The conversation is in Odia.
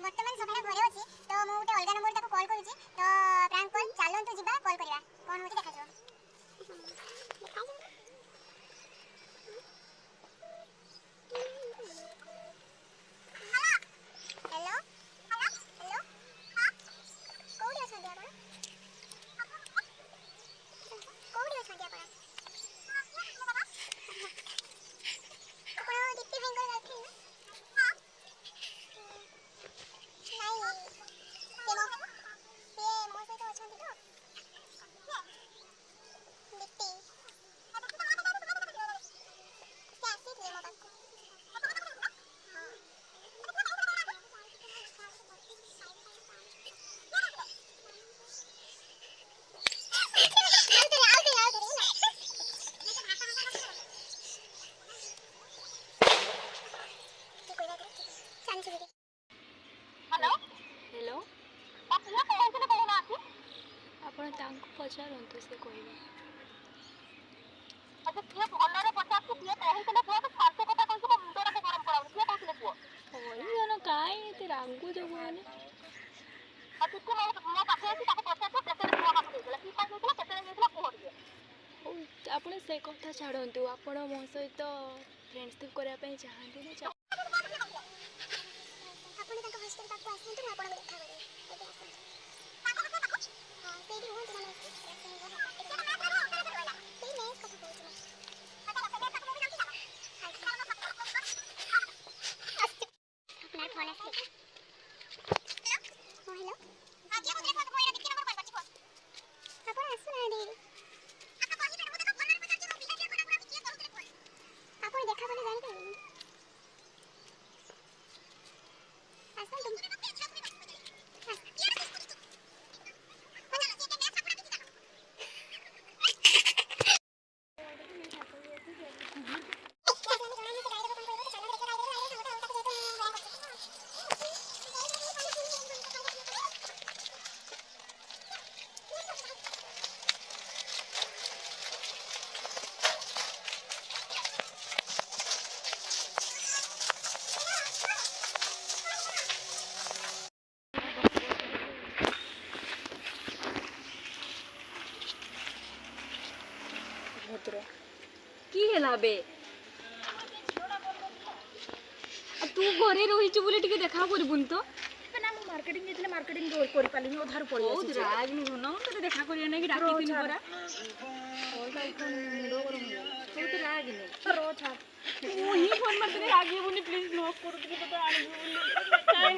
ବର୍ତ୍ତମାନ ସକାଳେ ଘରେ ଅଛି ତ ମୁଁ ଗୋଟେ ଅଲଗା ନମ୍ବର ତାକୁ କଲ୍ କରୁଛି ତ ପ୍ରାଙ୍କ କଲ୍ ଚାଲନ୍ତୁ ଯିବା କଲ୍ କରିବା କ'ଣ ହେଉଛି ଦେଖାଯିବ। ହ୍ୟାଲୋ ହ୍ୟାଲୋ କୋଉଠି ଅଛନ୍ତି ଆପଣ? କୋଉଠି ଅଛନ୍ତି ଆପଣ? ଆପଣ ଦୀପ୍ତି ଭାଇଙ୍କ ଗାର୍ଲଫ୍ରେଣ୍ଡ ନା? ନାଇଁ ସିଏ ମୋ ସହିତ ଅଛନ୍ତି ତ? ଦୀପ୍ତି ସେ ଆସିଥିଲେ ମୋ ପାଖକୁ। ହଁ हेलो ଆପଣ ତାଙ୍କୁ ପଚାରନ୍ତୁ ସେ କହିବେ। ହଇଜଣ କାଇଁ ଏତେ ରାଗୁଛ କୁହନି? ହଉ ଆପଣ ସେ କଥା ଛାଡ଼ନ୍ତୁ, ଆପଣ ମୋ ସହିତ ଫ୍ରେଣ୍ଡସିପ୍ କରିବା ପାଇଁ ଚାହାନ୍ତି ନା? ଆପଣ ତାଙ୍କ ହଷ୍ଟେଲ ପାଖକୁ ଆସନ୍ତୁ ମୁଁ ଆପଣଙ୍କୁ ଦେଖା କରିବି। ଏବେ ଆସନ୍ତୁ। ହଁ ସେଇଠି ରୁହନ୍ତୁ ମାନେ ସେଇ ମେସ୍ କଥା କହୁଛି ମୁଁ। আপনার ফোন আসছে। ହଁ ହ୍ୟାଲୋ ଆପଣ ଆସୁନାହାନ୍ତି। ଆପଣ ଦେଖା କଲେ ଜାଣିପାରିବେନି। ଆସନ୍ତୁ। কি ହେଲା ବେ? ତୁ ଘରେ ରହିଛୁ ବୋଲି ଟିକେ ଦେଖା କରିବୁନି ତ? ନା ମୁଁ ମାର୍କେଟିଂ ଯାଇଥିଲେ ମାର୍କେଟିଂ କରିପାରିଲିନି ଅଧାରୁ ପଳେଇ ଆସିଛି। ବହୁତ ରାଗ ଶୁଣ ତତେ ଦେଖା କରିବା ନାଇଁ କି ଡାକିଥିଲି ପରା। ବହୁତ ରାଗନି ରହ ଛାଡ଼। ମୁଁ ହିଁ ଫୋନ୍ ମାରିଥିଲି ରାଗିବୁନି ପ୍ଲିଜ୍ ନ କରୁଥିଲି ତତେ ଆଣିବି ବୋଲି।